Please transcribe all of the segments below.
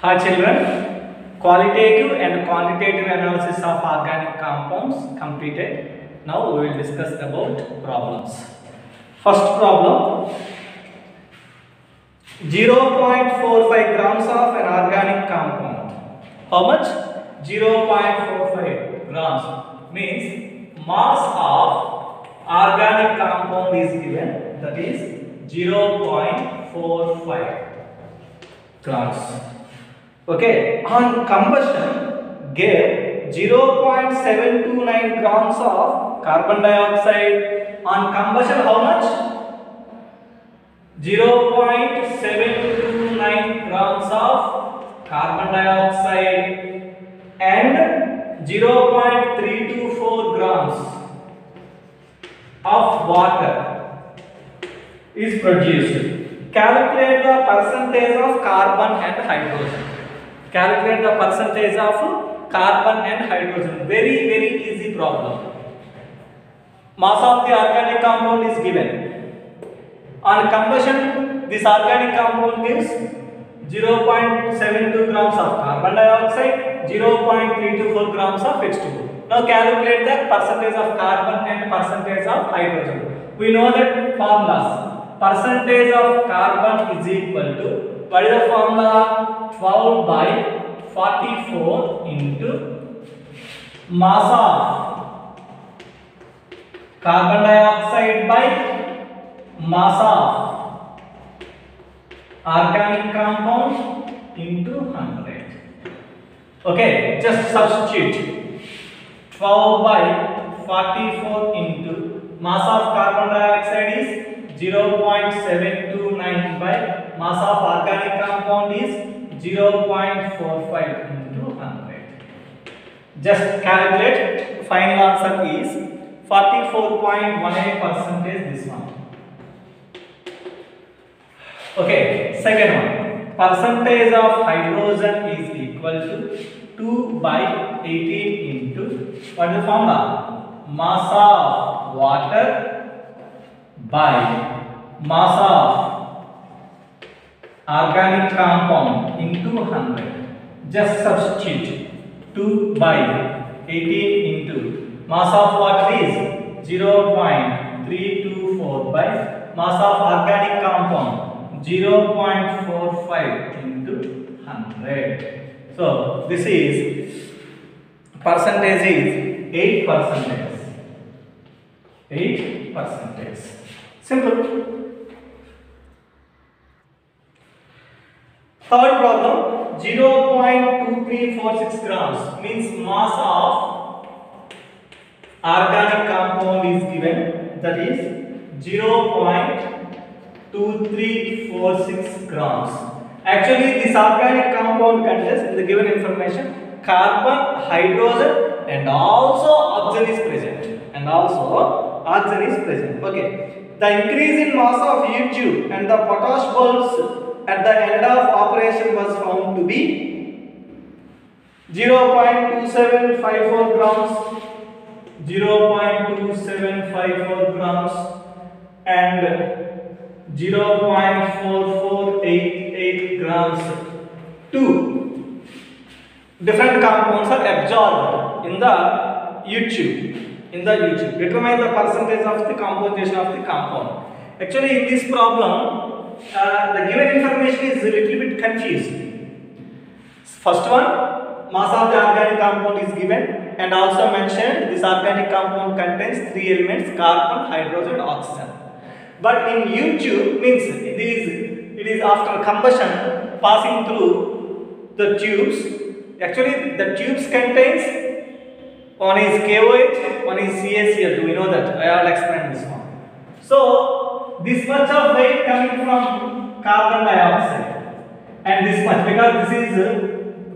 Hi children, qualitative and quantitative analysis of organic compounds completed. Now we will discuss about problems. First problem, 0.45 grams of an organic compound. How much? 0.45 grams means mass of organic compound is given, that is 0.45 grams. Okay, on combustion gave 0.729 grams of carbon dioxide. On combustion how much? 0.729 grams of carbon dioxide and 0.324 grams of water is produced. Calculate the percentage of carbon and hydrogen. Calculate the percentage of carbon and hydrogen. Very easy problem. Mass of the organic compound is given. On combustion, this organic compound gives 0.72 grams of carbon dioxide, 0.324 grams of H2O. Now calculate the percentage of carbon and percentage of hydrogen. We know that formulas. Percentage of carbon is equal to, what is the formula? 12 by 44 into mass of carbon dioxide by mass of organic compound into 100. Okay, just substitute 12 by 44 into mass of carbon dioxide is 0.729 by mass of organic compound is 0.45 into 100. Just calculate. Final answer is 44.18% this one. Okay, second one. Percentage of hydrogen is equal to 2 by 18 into, what is the formula? Mass of water by mass of organic compound into 100. Just substitute 2 by 18 into mass of water is 0.324 by mass of organic compound 0.45 into 100. So this is percentage is 8%. 8%. Simple. Third problem, 0.2346 grams means mass of organic compound is given, that is 0.2346 grams. Actually this organic compound contains, in the given information, carbon, hydrogen and also oxygen is present. Okay. The increase in mass of U-tube and the potash bulbs at the end of operation was found to be 0.2754 grams, 0.2754 grams and 0.4488 grams. Two different compounds are absorbed in the U-tube. Determine the percentage of the composition of the compound. Actually in this problem the given information is a little bit confused. First one, mass of the organic compound is given and also mentioned this organic compound contains three elements: carbon, hydrogen and oxygen. But in U-tube means it is after combustion passing through the tubes. Actually the tubes contains, one is KOH, one is CaCl2. We know that. I will explain this one. So this much of weight coming from carbon dioxide and this much, because this is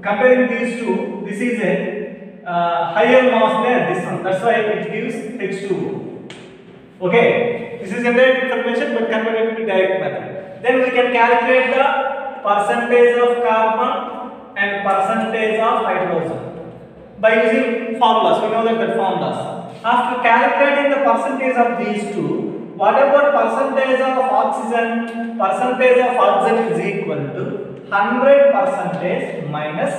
comparing these two, this is a higher mass than this one. That's why it gives H2O. Okay, this is indirect information but converted to direct method. Then we can calculate the percentage of carbon and percentage of hydrogen by using formulas. We know that formulas. After calculating the percentage of these two, What about percentage of oxygen? Percentage of oxygen is equal to 100% minus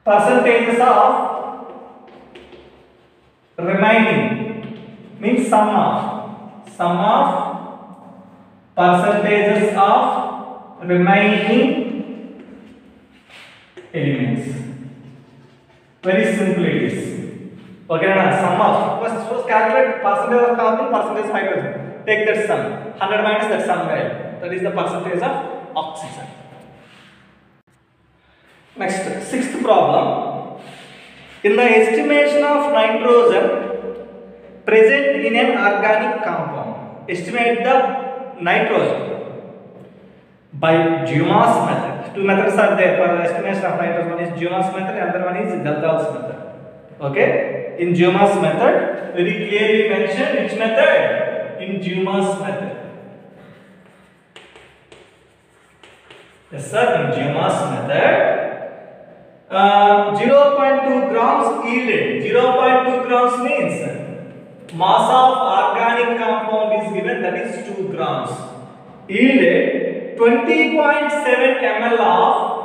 percentages of remaining, means sum of percentages of remaining elements. Very simple it is. Okay, sum of first calculate percentage of carbon, percentage of hydrogen. Take that sum. 100 minus that sum value. That is the percentage of oxygen. Next, sixth problem. In the estimation of nitrogen present in an organic compound, estimate the nitrogen by Dumas method. Two methods are there for estimation of nitrogen. One is Dumas method, another one is Daltons method. Okay. In Dumas method, very clearly mentioned which method? In Dumas method. Yes sir, in Dumas method, 0.2 grams yielded. 0.2 grams means mass of organic compound is given, that is 2 grams. Yielded 20.7 ml of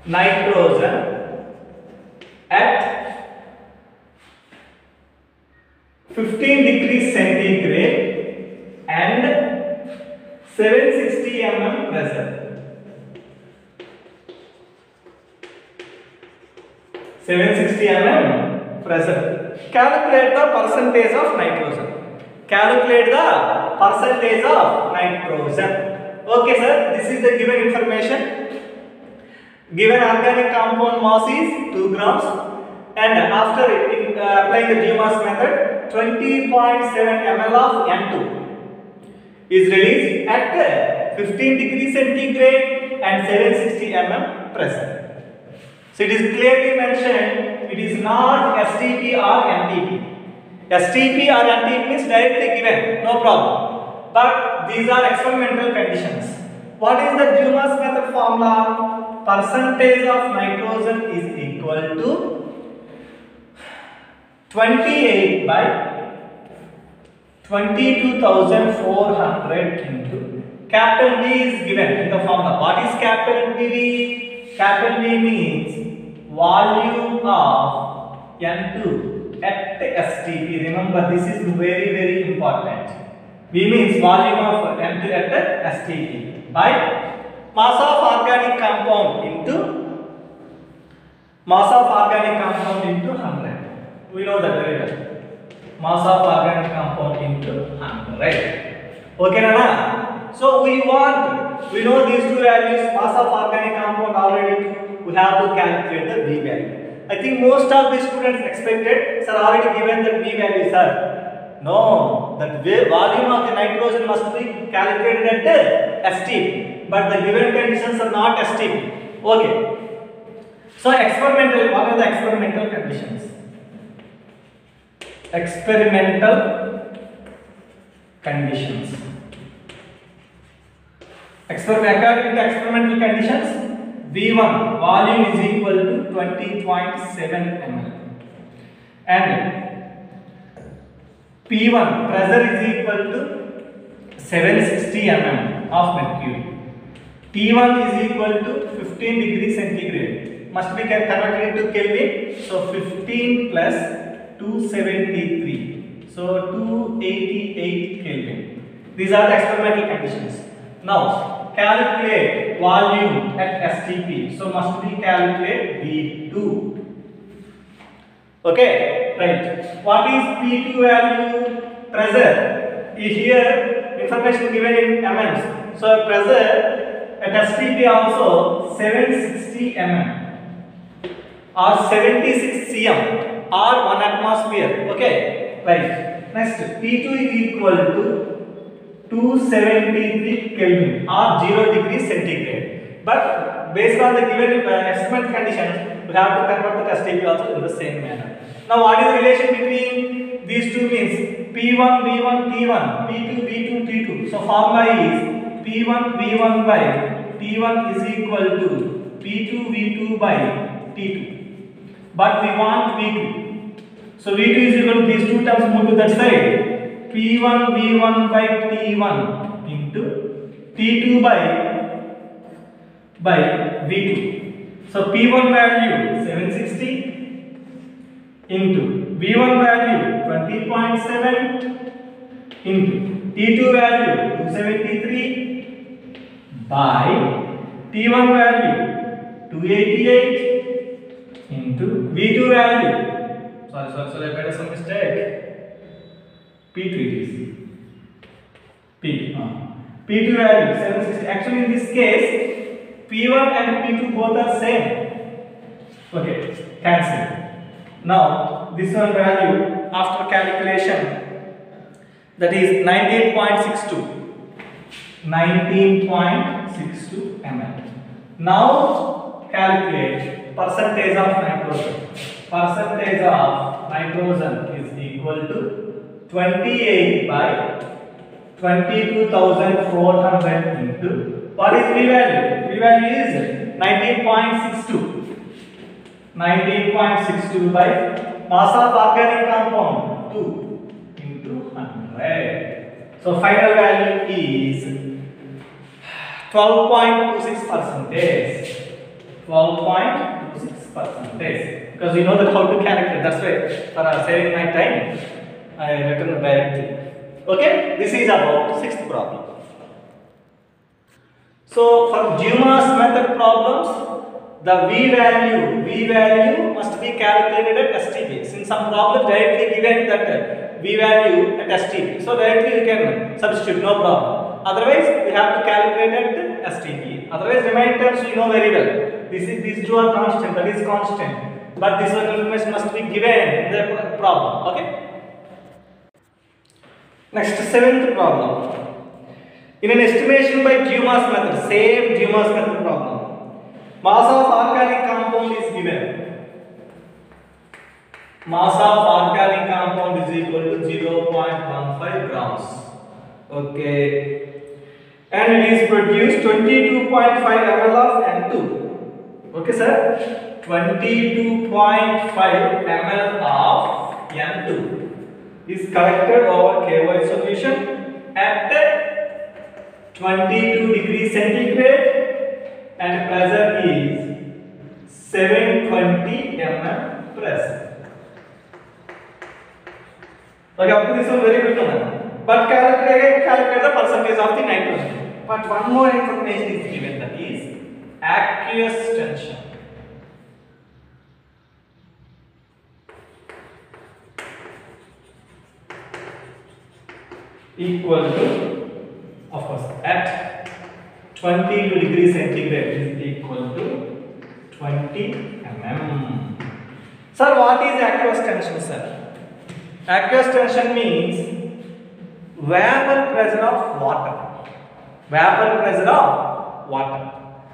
nitrogen at 15 degrees centigrade and 760 mm pressure. 760 mm pressure. Calculate the percentage of nitrogen. Calculate the percentage of nitrogen. Okay sir, this is the given information. Given organic compound mass is 2 grams, and after applying the Dumas method, 20.7 ml of N2 is released at 15 degrees centigrade and 760 mm pressure. So it is clearly mentioned it is not STP or NTP. STP or NTP means directly given, no problem. But these are experimental conditions. What is the Dumas method formula? Percentage of nitrogen is equal to 28 by 22,400 into capital V is given in the formula. What is capital V? Capital V means volume of N2 at STP. Remember, this is very important. V means volume of N2 at STP by mass of organic compound into 100. We know that very well. Mass of organic compound into 100. Okay, Nana? So we know these two values, mass of organic compound already. We have to calculate the V value. I think most of the students expected, sir, already given the V value, sir. No, that volume of the nitrogen must be calculated at STP. But the given conditions are not STP. Okay. So experimental, what are the experimental conditions? Experimental conditions. According to experimental conditions, V1 volume is equal to 20.7 ml and P1 pressure is equal to 760 mm of mercury. T1 is equal to 15 degrees centigrade. Must be converted into Kelvin. So 15 plus 273. So 288 Kelvin. These are the experimental conditions. Now calculate volume at STP. So must be calculate V2. Okay, right. What is P2 value? Pressure. Here information given in mm. So pressure at STP also 760 mm or 76 cm or 1 atmosphere. Okay, right. Next, P2 is equal to 273 Kelvin or 0 degrees centigrade. But based on the given experiment conditions, we have to convert the STP also in the same manner. Now, what is the relation between these two means? P1, V1, T1, P2, V2, T2. So formula is P1, V1 by T1 is equal to P2, V2 by T2. but we want V2. So V2 is equal to these two terms move to that side. P1 V1 by T1 into T2 by V2. So P1 value 760 into V1 value 20.7 into T2 value 273 by T1 value 288 into V2 value. Sorry, I made some mistake. P2 it is. P2 value 760. Actually, in this case, P1 and P2 both are same. Okay, cancel. Now, this one value after calculation, that is 19.62 ml. Now calculate percentage of nitrogen. Percentage of nitrogen is equal to 28 by 22,400 into what is V value? V value is 19.62. 19.62 by mass of organic compound 2 into 100. So final value is 12.26%. 12.26%. Because we know that how to calculate. That's why for saving my time, I written directly. Okay, this is about sixth problem. So for Dumas method problems, the V value must be calculated at STP. Since some problem directly given that V value at STP, so directly you can substitute, no problem. Otherwise, we have to calculate at STP. Otherwise, remaining terms you know very well. These two are constant, that is constant. But this one information must be given in the problem. Okay. Next, seventh problem. In an estimation by Dumas method, same Dumas method problem. Mass of organic compound is given. Mass of organic compound is equal to 0.15 grams. Okay. And it is produced 22.5 ml of N2. Okay, sir? 22.5 ml of N2 is collected over KY solution at 22 degrees centigrade and pressure is 720 mm pressure. Okay, up to this one very good one. But calculate the percentage of the nitrogen. But one more information is given, that is aqueous tension. Equal to, of course, at 22 degrees centigrade is equal to 20 mm. Sir, what is aqueous tension, sir? Aqueous tension means vapor pressure of water. Vapor pressure of water.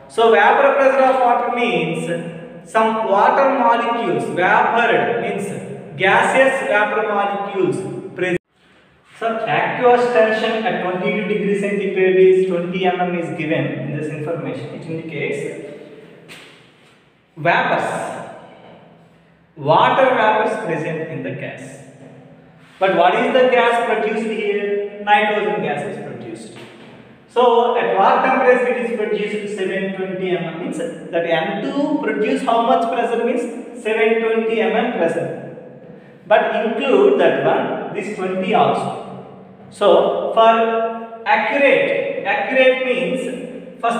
So vapor pressure of water means some water molecules, vapor means gaseous vapor molecules present. So aqueous tension at 22 degrees centigrade is 20 mm is given in this information. It indicates vapors, water vapors present in the gas. But what is the gas produced here? Nitrogen gas is produced. So at what temperature it is produced? 720 mm means that N2 produce how much pressure means 720 mm pressure. But include that one, this 20 also. So for accurate means first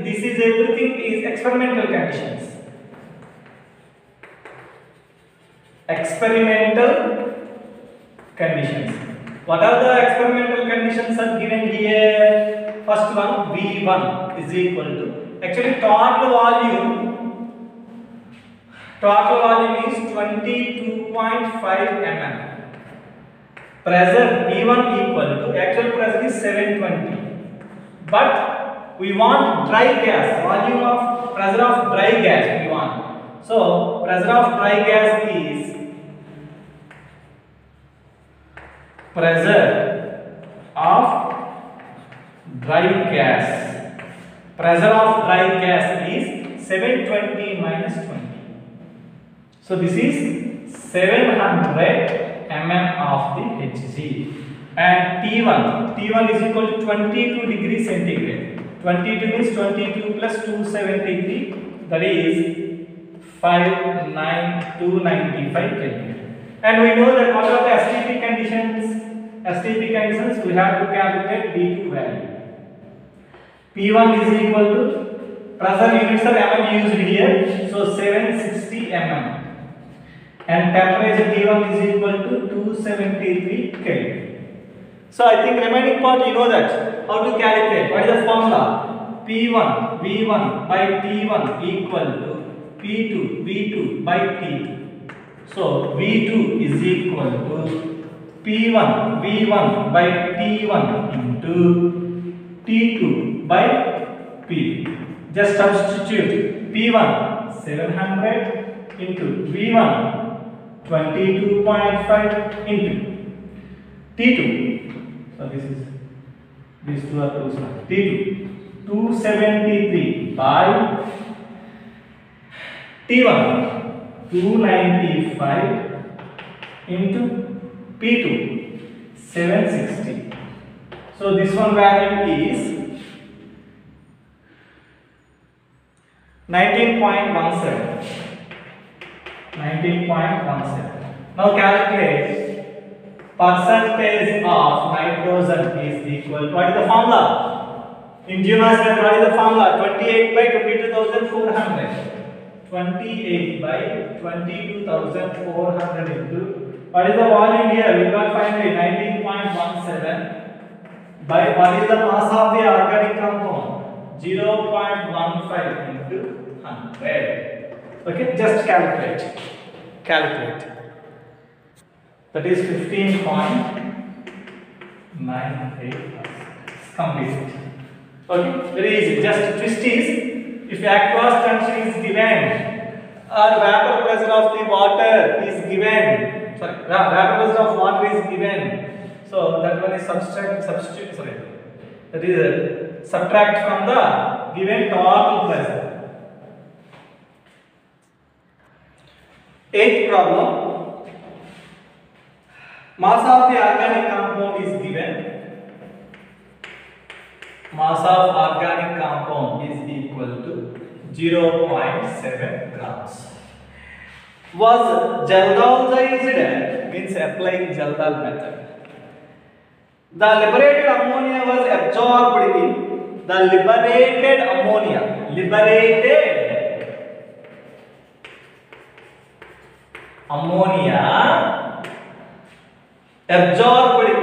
this is everything is experimental conditions. Experimental conditions. What are the experimental conditions are given here? First one, V1 is equal to, actually total volume is 22.5 mm. Pressure V1 equal to, actual pressure is 720. But we want dry gas, volume of pressure of dry gas we want. So pressure of dry gas is pressure of dry gas. Pressure of dry gas is 720 minus 20. So this is 700 mm of the Hg. And T1 is equal to 22 degrees centigrade. 22 means 22 plus 273, that is 295 Kelvin. And we know that what are the STP conditions? STP conditions, we have to calculate D2 value. P1 is equal to, pressure units are mm used here, so 760 mm. And temperature T1 is equal to 273 Kelvin. So I think remaining part you know that. How to calculate? What is the formula? P1 V1 by T1 equal to P2 V2 by T2. So V2 is equal to P1 V1 by T1 into T2 by P2. Just substitute P1 700 into V1 22.5 into T2. So this is, these two are two, T2 273 by T1 295 into P2 760. So this one value is 19.17. 19.17. Now calculate percentage of nitrogen is equal to, what is the formula? In GMAS method, what is the formula? 28 by 22,400. 28 by 22,400 into, what is the volume here? We got finally 19.17 by, what is the mass of the organic compound? 0.15 into 100. Okay, just calculate. Calculate. That is 15.98. Complete. Okay, very easy. Just twist is, if aqueous tension is given or vapor pressure of the water is given, sorry, vapor pressure of water is given, so that one is substitute, sorry, that is subtract from the given total pressure. Eighth problem, mass of the organic compound is given. Mass of organic compound is equal to 0.7 grams. Was Jaldahlized, means applying Jaldal method. The liberated ammonia was absorbed in the liberated ammonia. Liberated ammonia absorbed in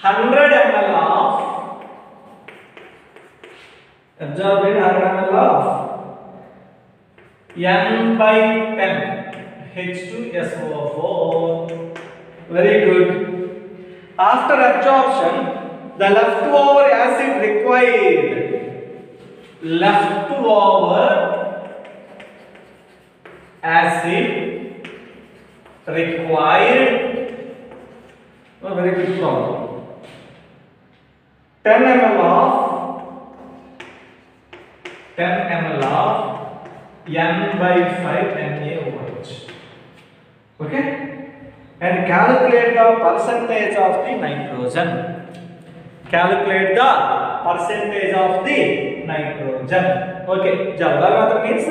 100 ml of N by 10 H2SO4. Very good. After absorption, the leftover acid required. Leftover acid required. A very good problem. 10 ml of N by 5 NaOH. Okay? And calculate the percentage of the nitrogen. Calculate the percentage of the nitrogen. Okay, Jaldal method means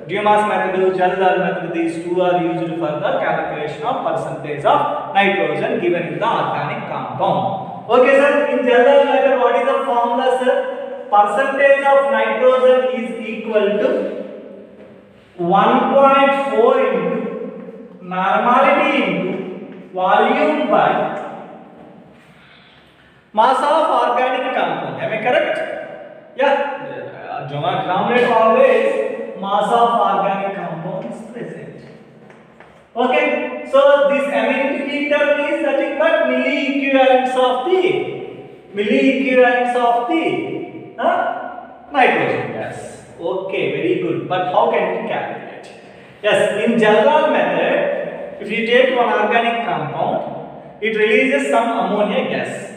GMAS method, Jaldal method, these two are used for the calculation of percentage of nitrogen given in the organic compound. Okay sir, in Jaldal method what is the formula sir? Percentage of nitrogen is equal to 1.4 into normality into volume by mass of organic compound. Am I correct? Yeah. Denominator always mass of organic compound is present. Okay. So this m into E term is nothing but milli equivalents of the nitrogen gas. Okay, very good. But how can we calculate? Yes, in Jaldal method, if you take one organic compound, it releases some ammonia gas.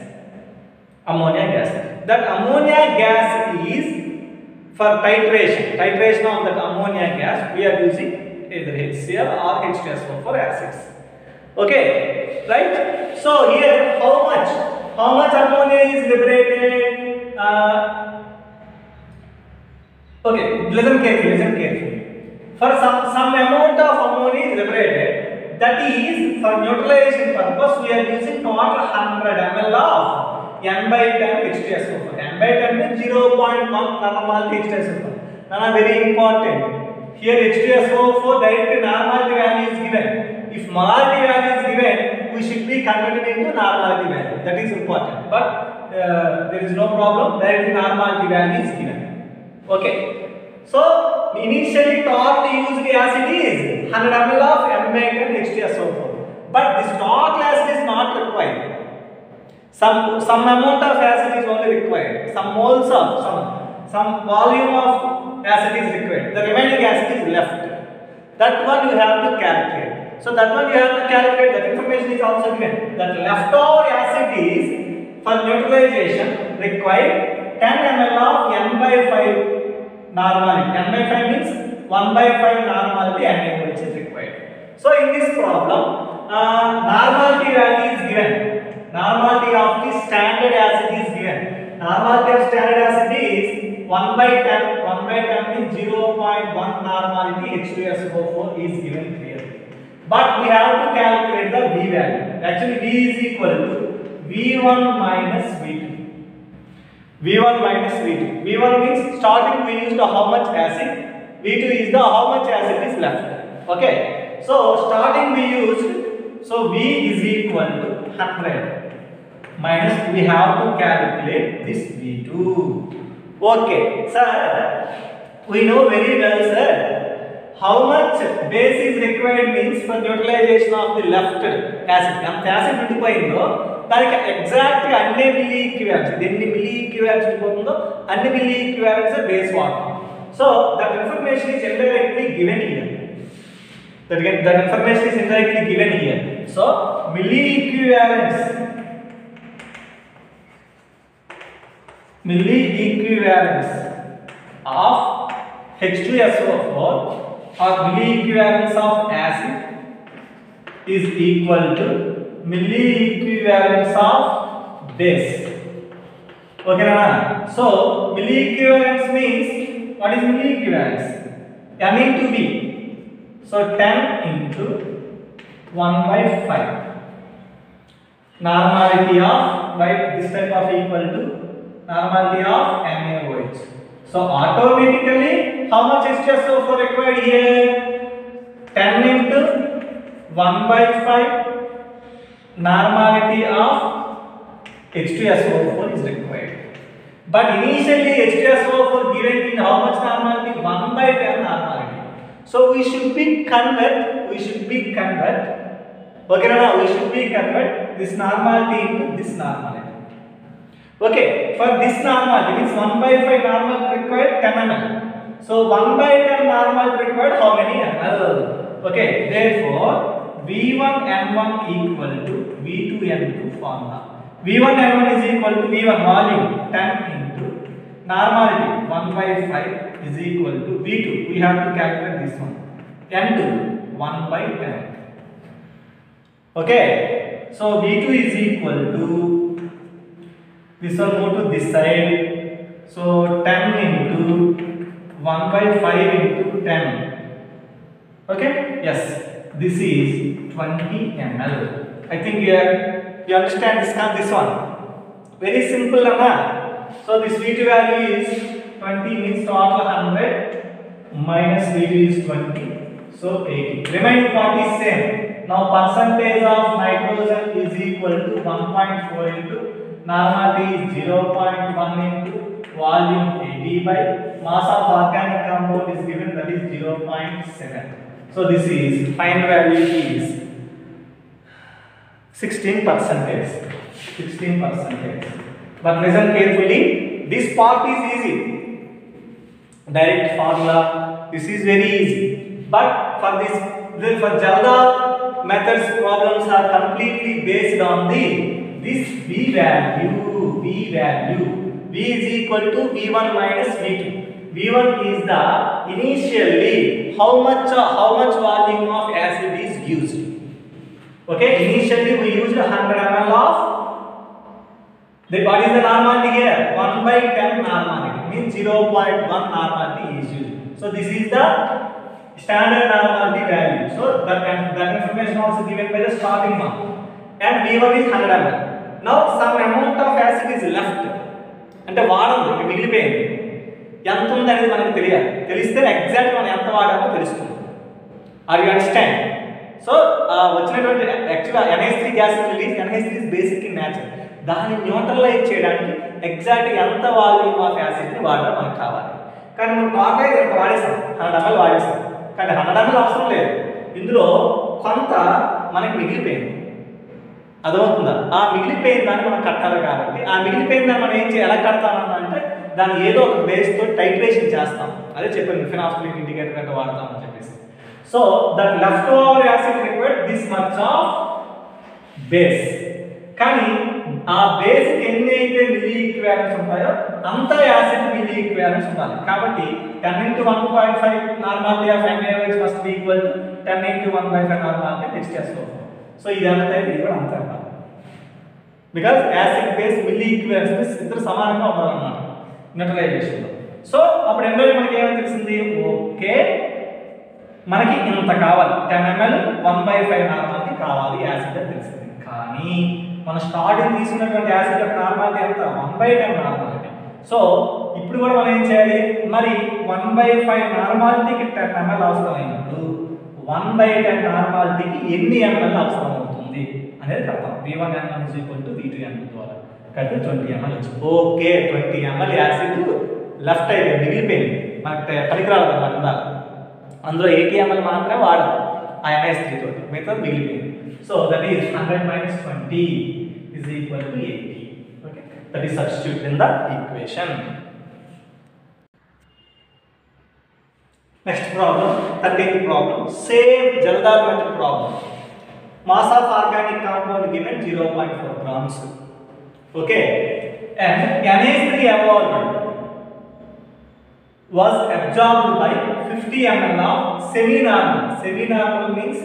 that ammonia gas is for titration of that ammonia gas, we are using either HCl or H2SO for acids. Okay, right? So here how much ammonia is liberated? Okay, listen carefully. For some amount of ammonia is liberated, that is for neutralization purpose we are using total 100 ml of N by 10 H2SO4. N by 10 means 0.1 normality H2SO4. Nana, very important. Here H2SO4 direct normality value is given. If molarity value is given, we should be converted into normality value. That is important. But there is no problem. Direct normality value is given. Okay. So initially total used acid is 100 ml of N by 10 H2SO4. But this total acid is not required. Some amount of acid is only required. Some moles of some volume of acid is required. The remaining acid is left. That one you have to calculate. So that one you have to calculate. That information is also given. That leftover acid is for neutralization required 10 ml of N by 5 normality. N by 5 means 1 by 5 normality NaOH which is required. So in this problem, normality value is given. Normality of the standard acid is given. Normality of standard acid is 1 by 10. 1 by 10 means 0.1 normality H2SO4 is given here. But we have to calculate the V value. Actually V is equal to V1 minus V2. V1 minus V2. V1 means starting we used how much acid. V2 is the how much acid is left. Okay. So starting we used, so V is equal to 100 minus we have to calculate this V2. Okay, sir, we know very well, sir, how much base is required means for neutralization of the left acid. Ant acid ఉండిపోయిందో దానికి exact గా అన్ని milli ఈక్వివాలెంట్స్ ఎన్ని milli ఈక్వివాలెంట్స్ ఉండిపోతుందో అన్ని milli ఈక్వివాలెంట్స్ base వాడతాం. So that information is indirectly given here. That information is indirectly given here. So milli equivalents of H2SO4 or milli equivalents of acid is equal to milli equivalents of base. Okay, na? So milli equivalents means, what is milli equivalents? M into V. So 10 into 1 by 5. Normality of, right, this type of equal to normality of NaOH. So automatically how much H2SO4 required here? 10 into 1 by 5 normality of H2SO4 is required. But initially H2SO4 given in how much normality? 1 by 10 normality. So we should be convert. Okay, now we should be convert this normality into this normality. Okay, for this normality means 1 by 5 normal required 10 ml. So 1 by 10 normal required how many ml? Okay, therefore V1N1 equal to V2N2 formula. V1N1 is equal to V1 volume 10 into normality 1 by 5 is equal to V2. We have to calculate this one. N2 1 by 10. Okay. So V2 is equal to, this one go to this side. So 10 into 1 by 5 into 10. Okay. Yes. This is 20 ml. I think you understand this one. Very simple, na? So this V2 value is 20 means total 100 minus V2 is 20, so 80. Remaining part is same. Now percentage of nitrogen is equal to 1.4 into normality is 0.1 into volume 80 by mass of organic compound is given, that is 0.7. So this is final value is 16%. But listen carefully. This part is easy. Direct formula. This is very easy. But for Jalda methods, problems are completely based on this V value. V V is equal to V1 minus V2. V1 is the initially how much volume of acid is used. Okay, initially we used 100 ml of what is the normality here? 1 by 10 normality means 0.1 normality is used. So this is the standard normality value. So that information also given by the starting mark. And V1 is 100 ml. Now some amount of acid is left. అంటే వాడదు మిగిలిపోయింది. ఎంత ఉంది అనేది మనకు తెలియాలి. తెలిస్తే exact మనం ఎంత వాడామో తెలుస్తుంది. Are you understand? సో వచ్చినటువంటి యాక్చువల్గా NH3 gas release. NH3 is basic in nature. దాన్ని న్యూట్రలైజ్ చేయడానికి ఎగ్జాక్ట్ ఎంత వాల్యూమ్ ఆఫ్ యాసిడ్ని వాడాలో మనకు కావాలి. కానీ మనం నార్మల్గా ఎంత వాడేసాం, 100 ml వాడేసాం. కానీ 100 ml అవసరం లేదు. ఇందులో కొంత మనకి మిగిలిపోయింది. అదవుతుందా? ఆ మిగిలిపోయిన దాన్ని మనం కట్టాలి కాబట్టి ఆ మిగిలిపోయిన దాన్ని మనం ఏం చేయాలి, ఎలా కడతామన్నా దాన్ని ఏదో ఒక బేస్తో టైట్రేషన్ చేస్తాం. అదే చెప్పాను ఫినాల్ఫథలిన్ ఇండికేటర్ అంటే వాడతామని చెప్పేసి. So that left over acid required this much of base. కానీ ఆ బేస్ ఎన్ని అయితే మిల్లీ ఈక్వివాలెంట్స్ ఉంటాయో అంత యాసిడ్ మిల్లీ ఈక్వివాలెంట్స్ ఉండాలి. కాబట్టి 10 into 1.5 normality of NaOH must be equal to 10 into 1/5 normality H2SO4. So ఇది ఎంత అయితే ఇది కూడా అంతే ఉండాలి. బికాజ్ యాసిడ్ బేస్ మిల్లీ ఈక్వివాలెంట్స్ ఇద్దరు సమానంగా ఉండాలన్నమాట న్యూట్రలైజేషన్లో. సో అప్పుడు ఎండలో మనకి ఏమని తెలిసింది, ఓకే మనకి ఇంత కావాలి, 10 ml 1/5 నార్మాలిటీ కావాలి యాసిడ్ అని తెలిసింది. కానీ మన స్టార్టింగ్ తీసుకున్నటువంటి యాసిడ్ యొక్క నార్మాలిటీ ఎంత, 1/10 నార్మాలిటీ. సో ఇప్పుడు కూడా మనం ఏం చేయాలి, మరి 1/5 నార్మాలిటీకి 10 ml అవసరమైనప్పుడు 1/10 నార్మాలిటీకి ఎన్ని ml అవసరం అవుతుంది అనేది కడతాం. V1ml is equal to V2ml ద్వారా కడితే 20 ml వచ్చింది. ఓకే 20 ml యాసిడ్ లెఫ్ట్ అయితే మిగిలిపోయింది, మనకు పనికిరాదు అన్నమాట. అందులో 80 ml మాత్రమే వాడాలి ఆ NH3 తోటి, మిగతా మిగిలిపోయింది. So that is 100 minus 20 is equal to 80. Okay, that is substituted in the equation. Next problem, 13th problem, same Jaldal method problem. Mass of organic compound given 0.4 grams. Okay, and NH3 evolved was absorbed by 50 ml of semi-normal. Semi-normal means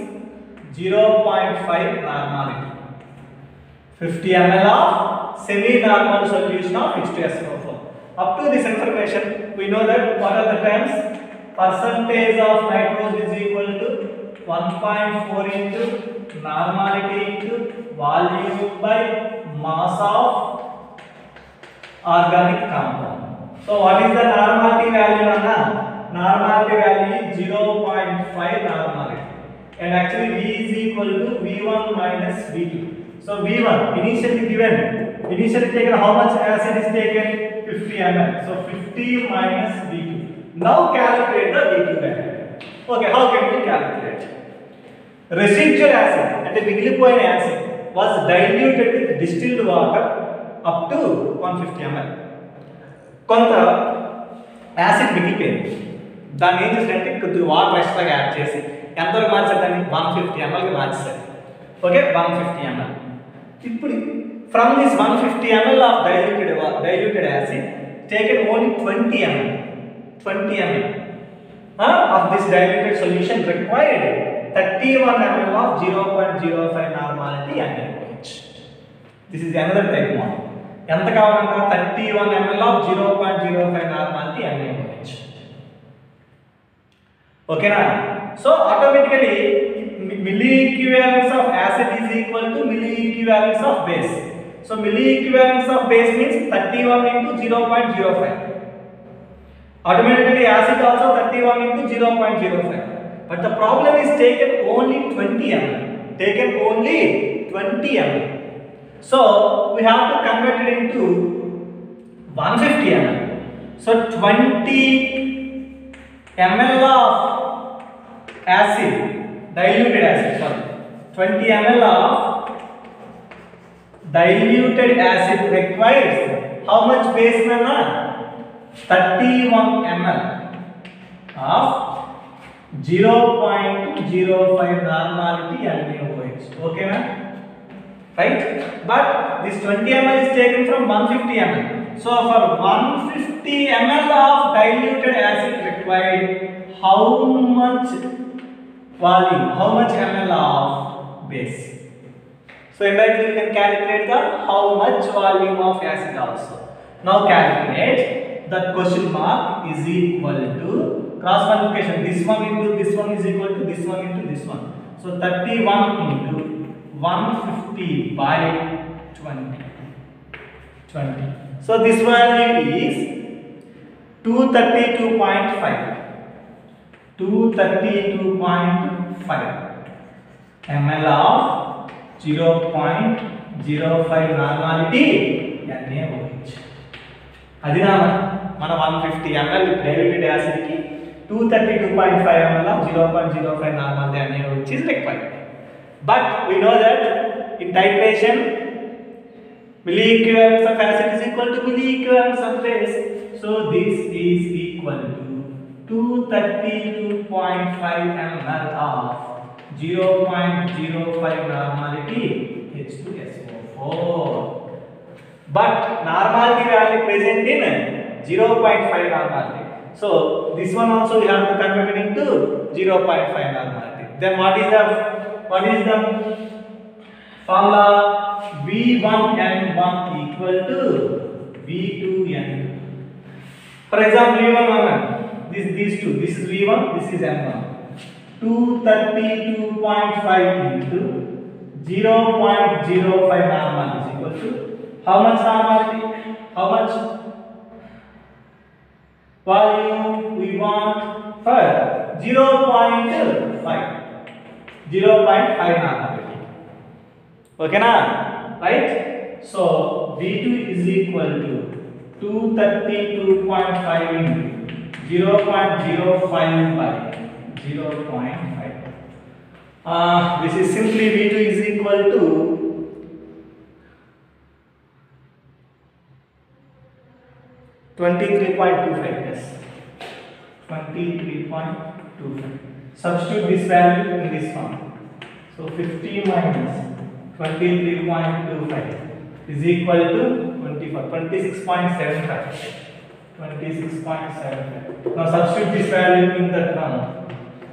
0.5 normality. 50 ml of semi-normal solution of H2SO4. Up to this information, we know that what are the terms? Percentage of nitrogen is equal to 1.4 into normality into volume by mass of organic compound. So what is the normality value, Anna? Normality value is 0.5 normality. And actually V is equal to V1 minus V2. So V1 initially given, initially taken how much acid is taken? 50 ml. So 50 minus V2. Now calculate the V2 value. Okay, how can we calculate? Residual acid at the middle acid was diluted with distilled water up to 150 ml. కొంత acid మిగిలిపోయింది, దాన్ని ఏం చేశారంటే కొద్దిగా water ఎక్స్ట్రాగా add చేసి ఎంతవరకు మార్చారు, దాన్ని 150 mlకి మార్చారు. Okay 150 ml. ఇప్పుడు from this 150 ml of diluted acid taken only 20 ml of this diluted solution required 31 ml of 0.05 normality NaOH. This is another type model. ఎంత కావాలంట, 31 ml of 0.05 normality NaOH. ఓకేనా? So automatically milli equivalence of acid is equal to milli equivalence of base. So milli equivalence of base means 31 into 0.05. Automatically acid also 31 into 0.05. But the problem is taken only 20 ml. Taken only 20 ml. So we have to convert it into 150 ml. So 20 ml of acid, diluted acid, sorry, 20 ml of diluted acid requires how much base, nana? 31 ml of 0.05 normality NaOH. Okay, na? Right? But this 20 ml is taken from 150 ml. So for 150 ml of diluted acid required, how much volume, how much ml of base? So indirectly we can calculate the how much volume of acid also. Now calculate that question mark is equal to cross multiplication. This one into this one is equal to this one into this one. So 31 into 150 by 20. So this value is 232.5. 232.5 ml of 0.05 normality NaOH. అది మన 150 ml diluted acid కి 232.5 ml of 0.05 normality NaOH is required. But we know that in titration milliequivalents of acid is equal to milliequivalents of base. So this is equal to 232.5 ml of 0.05 normality H2SO4. But normality value present in 0.5 normality. So this one also you have to convert it into 0.5 normality. Then what is the formula? V1N1 equal to V2N2. For example, V1 these two. This is V1, this is N1. 232.5 into 0.05 normality is equal to how much normality? How much volume we want for 0.5 normality. Okay na? Right? So V2 is equal to 232.5 into 0.05 by 0.5. This is simply V2 is equal to 23.25. Yes, 23.25. Substitute this value in this one. So 50 minus 23.25 is equal to 26.75. 26.75. Now substitute this value in the term.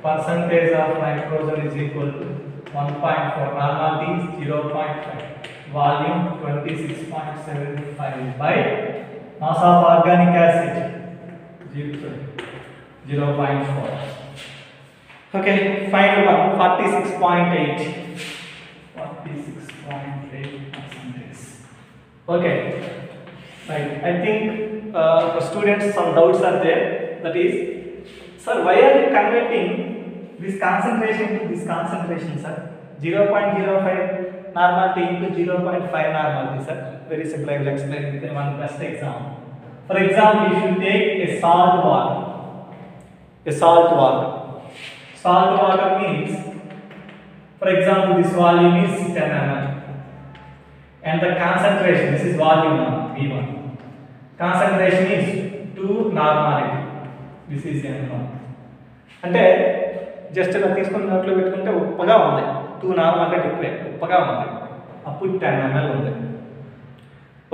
Percentage of nitrogen is equal to 1.4. Normality is 0.5. Volume 26.75 by mass of organic acid 0.4. Okay, final one 46.8. 46.8%. Okay, right. I think for students some doubts are there. That is, sir, why are you converting this concentration to this concentration, sir? 0.05 normality into 0.5 normality, sir. Very simple. I will explain with one best example. For example, if you take a salt water, salt water means, for example, this volume is 10 ml, and the concentration, this is volume V1. Concentration is 2 normality. This is N1. అంటే just ఇలా తీసుకుని నోట్లో పెట్టుకుంటే ఉప్పగా ఉంది. 2 normal అంటే ఎక్కువే ఉప్పగా ఉంది. అప్పుడు 10 ml ఉంది.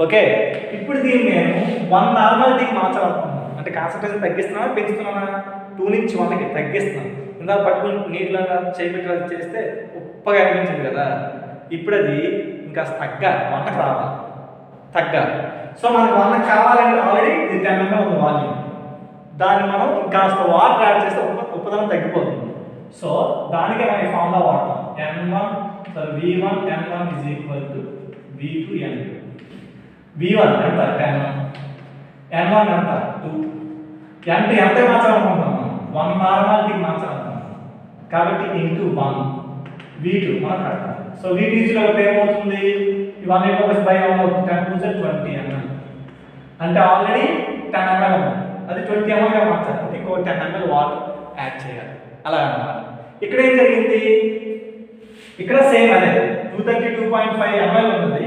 ఓకే, ఇప్పుడు దీన్ని నేను 1 నార్మాలిటీకి మార్చాలనుకుంటున్నాను. అంటే కాన్సంట్రేషన్ తగ్గిస్తున్నానా పెంచుతున్నానా? 2 నుంచి 1కి తగ్గిస్తున్నాను. ఇందాక పట్టుకుని నీటిలో చేయబెట్టి చేస్తే ఉప్పగా అనిపించింది కదా. ఇప్పుడు అది ఇంకా తగ్గాలి, 1కి రావాలి, తగ్గాలి. సో మనకు 1కి కావాలంటే ఆల్రెడీ ఇది 10 ml ఉంది వాల్యూమ్. దాన్ని మనం ఇంకాస్త వాటర్ యాడ్ చేస్తే ఉప్పదనం తగ్గిపోతుంది. సో దానికి మనం ఫార్ములా వాడతాం. V1 N1 is equal to V2 N2. V1 ఎంత 10, N1 ఎంత 2, N2 ఎంత మార్చాలనుకుంటున్నాం? 1 నార్మాలిటీకి మార్చాలనుకుంటున్నాం కాబట్టి ఇంటూ 1 V2 మనం కట్టాలి. సో V2 ఏమవుతుంది? 1 by 1 10 to 20 ml. అంటే ఆల్రెడీ 10 ml ఉంది, అది 20 ml గా మార్చాలి. ఇంకో 10 ml వాటర్ యాడ్ చేయాలి. అలా అన్నమాట. ఇక్కడ ఏం జరిగింది? ఇక్కడ సేమ్ అదే 232.5 ml ఉన్నది,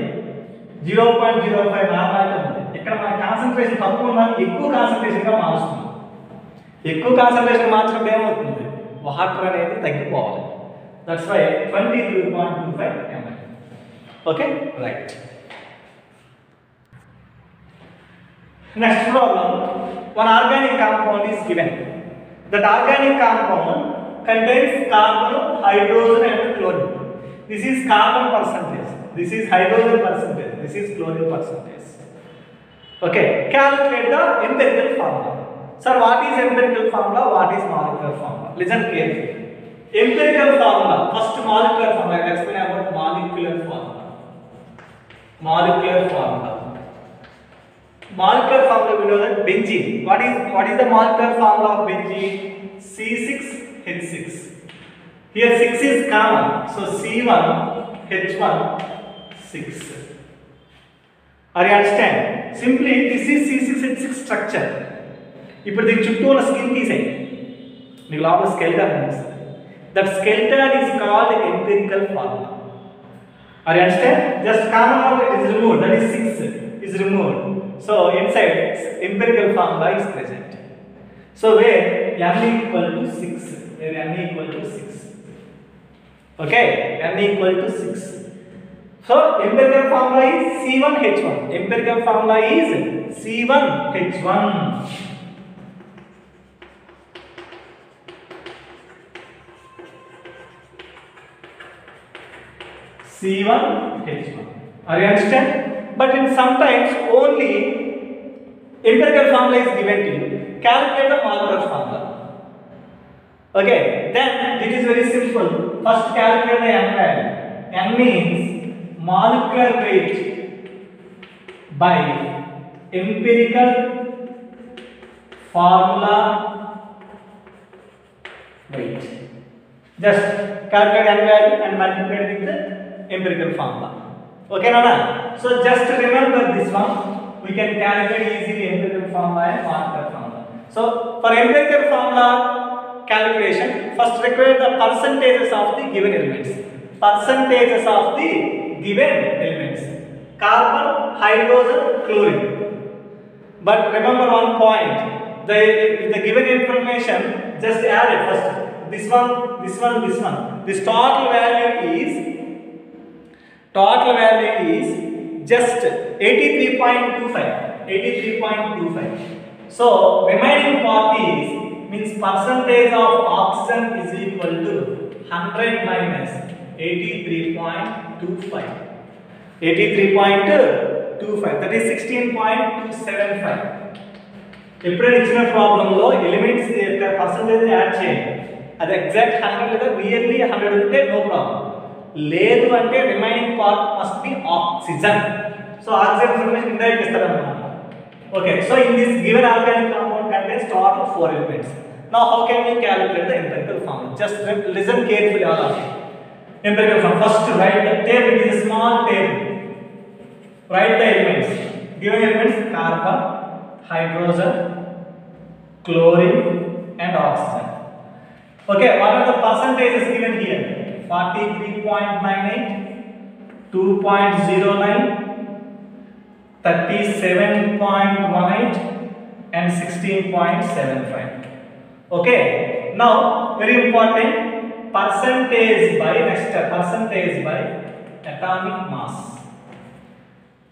0.05 నార్మాలిటీ ఉంది. ఇక్కడ మన కాన్సంట్రేషన్ తక్కువ ఉన్న ఎక్కువ కాన్సంట్రేషన్గా మారుస్తుంది. ఎక్కువ కాన్సంట్రేషన్ మార్చినప్పుడు ఏమవుతుంది? వాటర్ అనేది తగ్గిపోవాలి. That's why 23.25 ml. Okay, right. Next problem, one organic compound is given. That organic compound contains carbon, hydrogen and chlorine. This is carbon percentage, this is hydrogen percentage, this is chlorine percentage. Okay, calculate the empirical formula. Sir, what is empirical formula? What is molecular formula? Listen carefully. Empirical formula, first molecular formula. I will explain about molecular formula. Molecular formula. Molecular formula, we know that benzene. What is the molecular formula of benzene? C6H6. Here 6 is common, so C1H1 6. Are you understand? Simply this is C6H6 structure. ఇప్పుడు దీని చుట్టూ ఉన్న skin తీసేయి, నీకు లోపల skeleton అనిపిస్తుంది. That skeleton is called empirical formula. Are you understand? Just common one is removed, that is 6 is removed. So inside empirical formula is present. So where n equal to 6, where n equal to 6. Okay, n equal to 6. So empirical formula is C1H1. Empirical formula is C1H1. C1H1. Are you understand? But in sometimes only empirical formula is given to you. Calculate the molecular formula. Okay, then it is very simple. First calculate the n value. N means molecular weight by empirical formula weight. Just calculate n value and multiply it with the empirical formula. Okay, Nana? So just remember this one. We can calculate easily empirical formula and molecular formula. So for empirical formula calculation, first require the percentages of the given elements. Percentages of the given elements: carbon, hydrogen, chlorine. But remember one point: the given information, just add it first. This one, this one, this one. This total value is just 83.25. 83.25. So remaining part means percentage of oxygen is equal to 100 minus 83.25. 83.25, that is 16.275. ఎప్పుడైనా ఇచ్చిన ప్రాబ్లంలో elements యొక్క percentage add చేయండి. అది exact 100 లేదా nearly 100 ఉంటే no problem. లేదు అంటే remaining part must be oxygen. So oxygen information indirect ఇస్తారన్నమాట. Okay, so in this given organic compound contains total 4 elements. Now how can we calculate the empirical formula? Just listen carefully all of you. Empirical formula, first write the table. It is a small table. Write the elements. Given elements: carbon, hydrogen, chlorine and oxygen. Okay, what are the percentages given here? 43.98, 2.09, 37.18 and 16.75. Okay, now very important, percentage by atomic mass.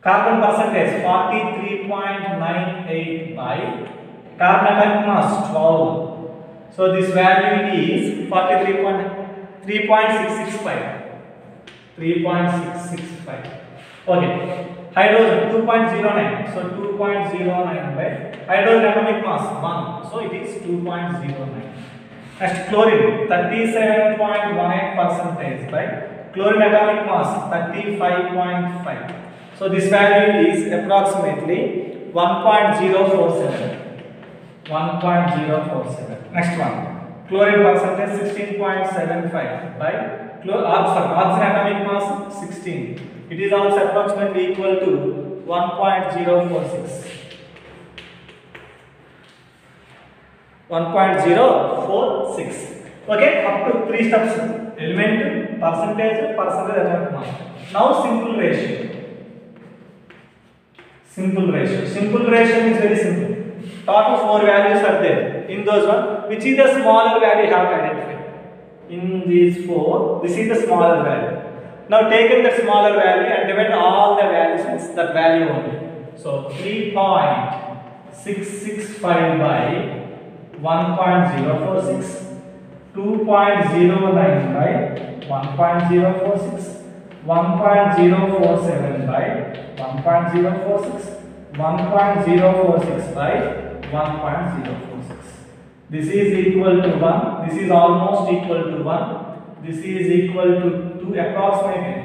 Carbon percentage 43.98 by carbon atomic mass 12. So this value is 3.665. 3.665. Okay. Hydrogen 2.09. So 2.09 by hydrogen atomic mass 1. So it is 2.09. Next chlorine 37.18% by chlorine atomic mass 35.5. So this value is approximately 1.047. 1.047. Next one, chlorine percentage 16.75 by oxygen atomic mass 16. It is also approximately equal to 1.046. 1.046. Okay, up to 3 steps: element, percentage, atomic mass. Now simple ratio. Simple ratio is very simple. Total 4 values are there. In those one, which is the smaller value you have to identify? In these 4, this is the smaller value. Now take the smaller value and divide all the values with that value only. So 3.0 665 by 1.046, 2.09 by 1.046, 1.047 by 1.046, 1.046 by 1.046. This is equal to 1. This is almost equal to 1. This is equal to 2 approximately.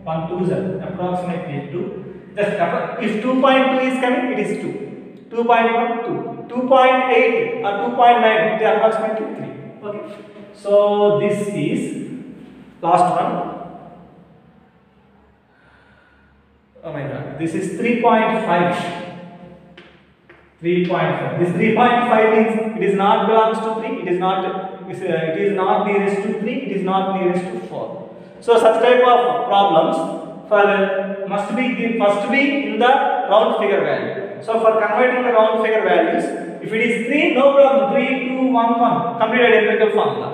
1 2 is approximately 2. Just if 2.2 is coming, it is 2. 2.1 2. 2.8 or 2.9, it is approximately 3. Okay. So this is last one. Oh my God. This is 3.5. 3.5. This 3.5 means it is not belongs to 3. It is not nearest to 3. It is not nearest to 4. So such type of problems must be in the round figure value. So for converting the round figure values, if it is 3, no problem. 3, 2, 1, 1. Completed empirical formula.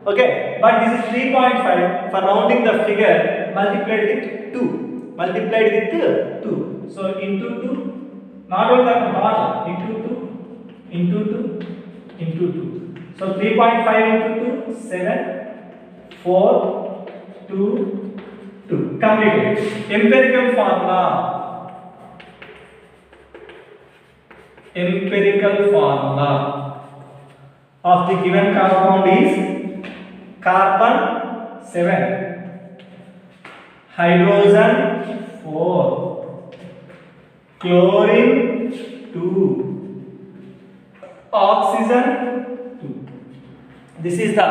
Okay. But this is 3.5. For rounding the figure, multiplied with 2. Multiplied with 2. So into 2. Not only that, not into 2, into 2, into 2. So 3.5 into 2, 7, 4, 2, 2. Completed. Empirical formula. Empirical formula of the given compound is carbon 7, hydrogen 4, chlorine 2, oxygen 2. This is the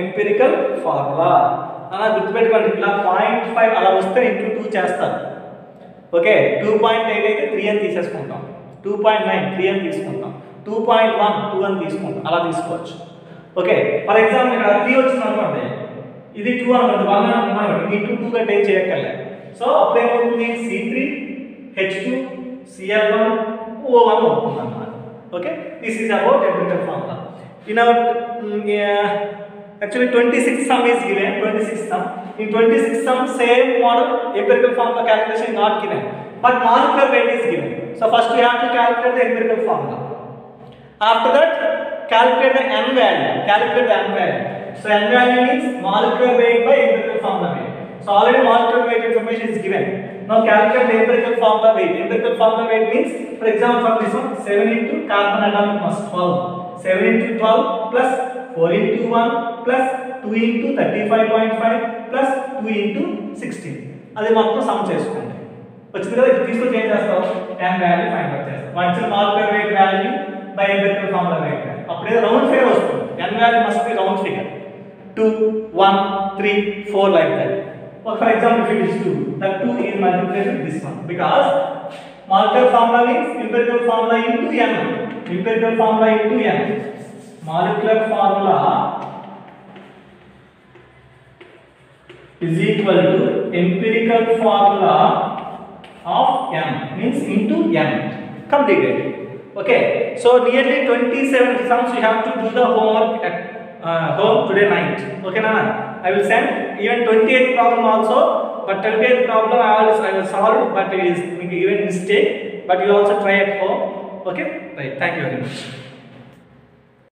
empirical formula. అలా గుర్తుపెట్టుకోండి. ఇలా 0.5 అలా వస్తే into 2 చేస్తారు. Okay. 2.8 అయితే 3 అని తీసేసుకుంటాం. 2.9 3 అని తీసుకుంటాం. 2.1 2 అని తీసుకుంటాం. అలా తీసుకోవచ్చు. ఓకే. ఫర్ ఎగ్జాంపుల్ ఇక్కడ 3 వచ్చింది అనుకోండి. ఇది 2 అనుకోండి. 1 అనుకోండి. ఇంటూ 2 గా టేక్ చేయక్కర్లేదు. సో అప్పుడు ఏమవుతుంది? C3 H2 Cl1 O1 అవుతుంది అన్నమాట. Okay. This is about empirical formula. In our actually 26 sum is given. 26 sum. In 26 sum, same model empirical formula calculation is not given, but molecular weight is given. So first we have to calculate the empirical formula. After that, calculate the n value. Calculate the n value. So n value means molecular weight by empirical formula weight. So already molecular weight information is given. Now calculate the empirical formula weight. Empirical formula weight means, for example, for this one, 7 into carbon atomic mass 12. 7 into 12 plus 4 into 1 plus 2 into 35.5 plus 2 into 16. అది మొత్తం some చేసుకోండి. వచ్చింది కదా. ఇప్పుడు తీసుకొని ఏం చేస్తాం? n value find out చేస్తాం. What's molecular weight value by empirical formula weight value. అప్పుడే రౌండ్ ఫిగర్ వస్తుంది. n value must be round figure. 2 1 3 4 like that. Or for example, if it is 2, that 2 is multiplied with this one, because molecular formula means empirical formula into n. Empirical formula into n. Molecular formula is equal to empirical formula of n, means into n. Completed. Okay. So nearly 27 sums you have to do the homework at home today night. Okay, Nana? I will send even 28th problem also, but 28th problem I will solve, but it is given mistake. But you also try at home. Okay? Right. Thank you very much.